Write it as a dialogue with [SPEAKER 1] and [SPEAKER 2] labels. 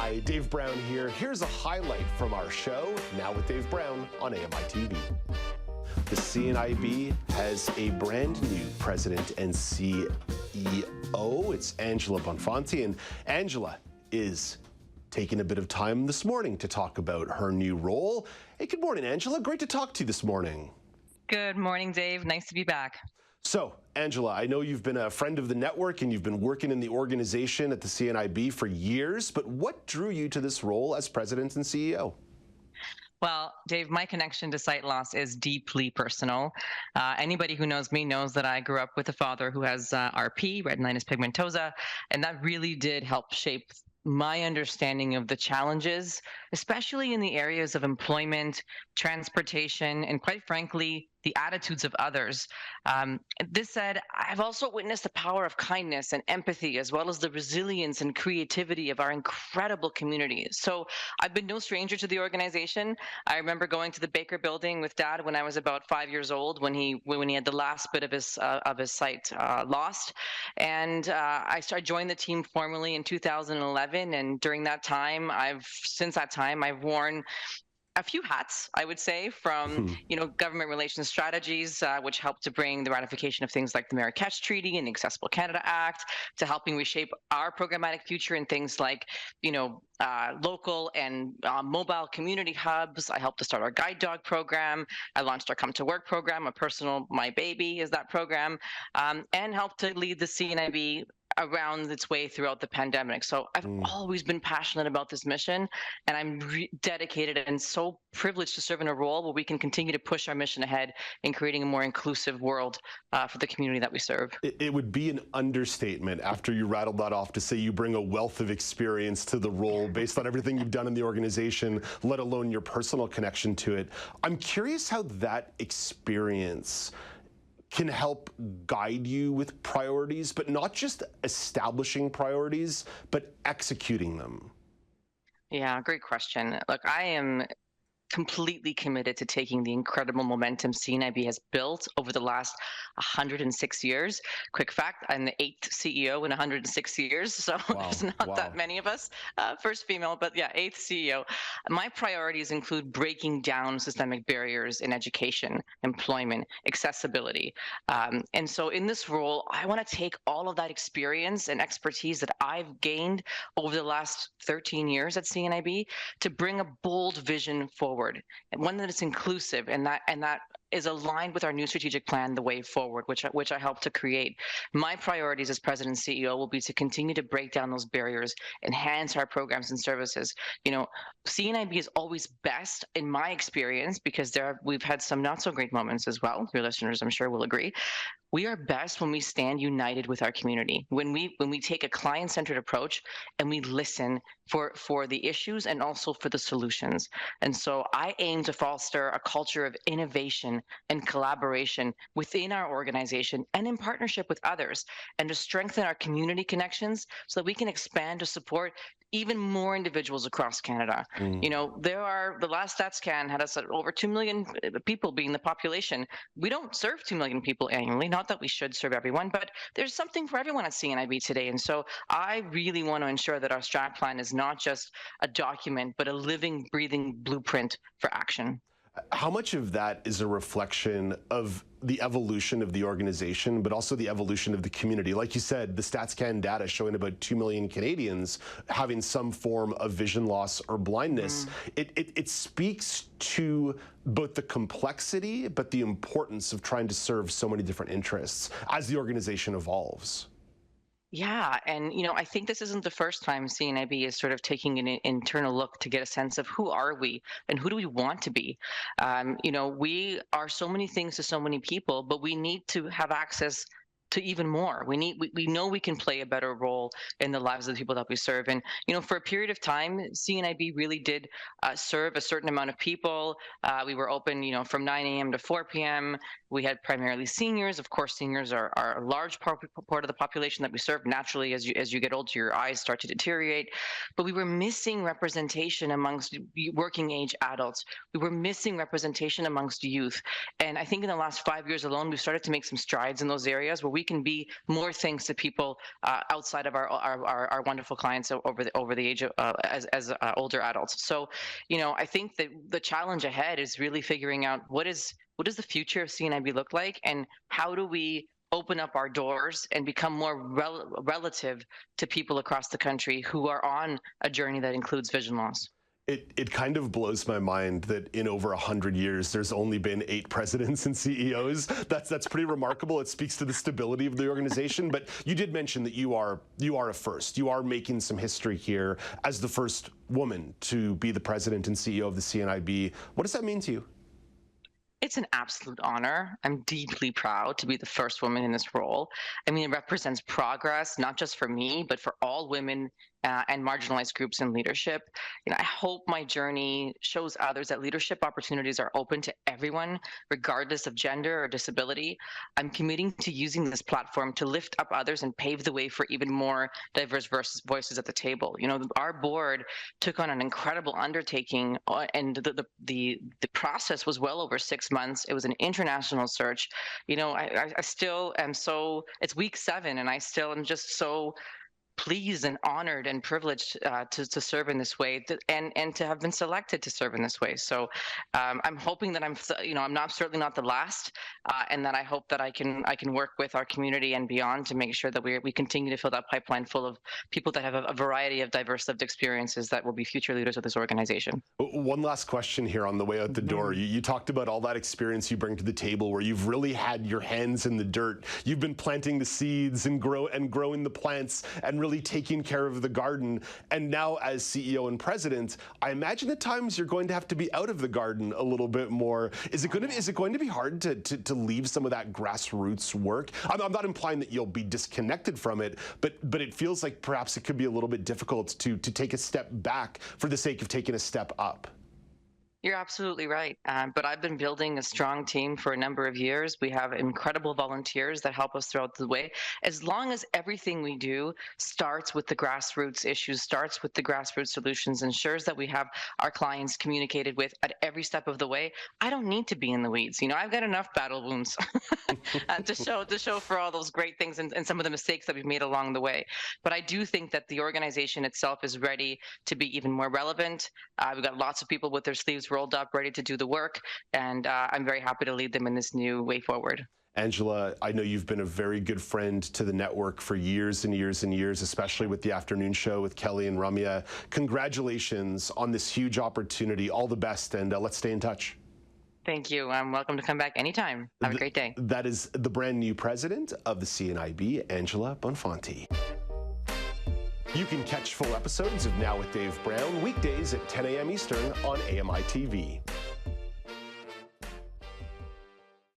[SPEAKER 1] Hi, Dave Brown here. Here's a highlight from our show, Now with Dave Brown on AMI-TV. The CNIB has a brand new president and CEO. It's Angela Bonfanti, and Angela is taking a bit of time this morning to talk about her new role. Hey, good morning, Angela. Great to talk to you this morning.
[SPEAKER 2] Good morning, Dave. Nice to be back.
[SPEAKER 1] So, Angela, I know you've been a friend of the network and you've been working in the organization at the CNIB for years, but what drew you to this role as president and CEO?
[SPEAKER 2] Well, Dave, my connection to sight loss is deeply personal. Anybody who knows me knows that I grew up with a father who has RP, retinitis pigmentosa, and that really did help shape my understanding of the challenges, especially in the areas of employment, transportation, and quite frankly, the attitudes of others. This said, I've also witnessed the power of kindness and empathy, as well as the resilience and creativity of our incredible community. So I've been no stranger to the organization. I remember going to the Baker Building with Dad when I was about 5 years old, when he had the last bit of his sight lost, and I joined the team formally in 2011. And during that time, since that time I've worn a few hats, I would say, from government relations strategies, which helped to bring the ratification of things like the Marrakesh Treaty and the Accessible Canada Act, to helping reshape our programmatic future in things like local and mobile community hubs. I helped to start our guide dog program. I launched our Come to Work program, a personal My Baby is that program, and helped to lead the CNIB around its way throughout the pandemic. So I've always been passionate about this mission, and I'm dedicated and so privileged to serve in a role where we can continue to push our mission ahead in creating a more inclusive world for the community that we serve.
[SPEAKER 1] It would be an understatement after you rattled that off to say you bring a wealth of experience to the role based on everything you've done in the organization, let alone your personal connection to it. I'm curious how that experience can help guide you with priorities, but not just establishing priorities, but executing them.
[SPEAKER 2] Yeah, great question. Look, I am completely committed to taking the incredible momentum CNIB has built over the last 106 years. Quick fact, I'm the 8th CEO in 106 years, so there's not that many of us. First female, but yeah, 8th CEO. My priorities include breaking down systemic barriers in education, employment, accessibility. And so in this role, I want to take all of that experience and expertise that I've gained over the last 13 years at CNIB to bring a bold vision forward, and one that is inclusive and that is aligned with our new strategic plan, The Way Forward, which I helped to create. My priorities as president and CEO will be to continue to break down those barriers, enhance our programs and services. CNIB is always best, in my experience, because we've had some not so great moments as well. Your listeners, I'm sure, will agree. We are best when we stand united with our community, when we take a client-centered approach and we listen for the issues and also for the solutions. And so I aim to foster a culture of innovation and collaboration within our organization and in partnership with others, and to strengthen our community connections so that we can expand to support even more individuals across Canada. The last StatsCan had us at over 2 million people being the population. We don't serve 2 million people annually, not that we should serve everyone, but there's something for everyone at CNIB today. And so I really want to ensure that our strat plan is not just a document, but a living, breathing blueprint for action.
[SPEAKER 1] How much of that is a reflection of the evolution of the organization, but also the evolution of the community? Like you said, the StatsCan data showing about 2 million Canadians having some form of vision loss or blindness. It speaks to both the complexity, but the importance of trying to serve so many different interests as the organization evolves.
[SPEAKER 2] Yeah, and I think this isn't the first time CNIB is sort of taking an internal look to get a sense of who are we and who do we want to be. We are so many things to so many people, but we need to have access to even more. We know we can play a better role in the lives of the people that we serve. And, for a period of time, CNIB really did serve a certain amount of people. We were open, from 9 a.m. to 4 p.m. We had primarily seniors. Of course, seniors are a large part of the population that we serve. Naturally, as you get older, your eyes start to deteriorate. But we were missing representation amongst working age adults. We were missing representation amongst youth. And I think in the last 5 years alone, we've started to make some strides in those areas where we can be more things to people outside of our wonderful clients over the age of as older adults. So, I think that the challenge ahead is really figuring out what does the future of CNIB look like, and how do we open up our doors and become more relative to people across the country who are on a journey that includes vision loss.
[SPEAKER 1] It kind of blows my mind that in over 100 years, there's only been 8 presidents and CEOs. That's pretty remarkable. It speaks to the stability of the organization. But you did mention that you are a first. You are making some history here as the first woman to be the president and CEO of the CNIB. What does that mean to you?
[SPEAKER 2] It's an absolute honor. I'm deeply proud to be the first woman in this role. I mean, it represents progress, not just for me, but for all women and marginalized groups in leadership. I hope my journey shows others that leadership opportunities are open to everyone, regardless of gender or disability. I'm committing to using this platform to lift up others and pave the way for even more diverse voices at the table. Our board took on an incredible undertaking, and the process was well over 6 months. It was an international search. I still am it's week 7, and I still am just so pleased and honored and privileged to serve in this way, and to have been selected to serve in this way. So I'm hoping that I'm certainly not the last, and that I hope that I can work with our community and beyond to make sure that we continue to fill that pipeline full of people that have a variety of diverse lived experiences that will be future leaders of this organization.
[SPEAKER 1] One last question here on the way out the door. You talked about all that experience you bring to the table, where you've really had your hands in the dirt. You've been planting the seeds and growing the plants and really taking care of the garden. And now as CEO and president, I imagine at times you're going to have to be out of the garden a little bit more. Is it going to be hard to leave some of that grassroots work? I'm not implying that you'll be disconnected from it, but it feels like perhaps it could be a little bit difficult to take a step back for the sake of taking a step up.
[SPEAKER 2] You're absolutely right. But I've been building a strong team for a number of years. We have incredible volunteers that help us throughout the way. As long as everything we do starts with the grassroots issues, starts with the grassroots solutions, ensures that we have our clients communicated with at every step of the way, I don't need to be in the weeds. I've got enough battle wounds to show for all those great things and some of the mistakes that we've made along the way. But I do think that the organization itself is ready to be even more relevant. We've got lots of people with their sleeves rolled up, ready to do the work, and I'm very happy to lead them in this new way forward.
[SPEAKER 1] Angela, I know you've been a very good friend to the network for years and years and years, especially with the afternoon show with Kelly and Ramya. Congratulations on this huge opportunity. All the best, and let's stay in touch.
[SPEAKER 2] Thank you. I'm welcome to come back anytime. Have a great day.
[SPEAKER 1] That is the brand new president of the CNIB, Angela Bonfanti. You can catch full episodes of Now with Dave Brown weekdays at 10 a.m. Eastern on AMI TV.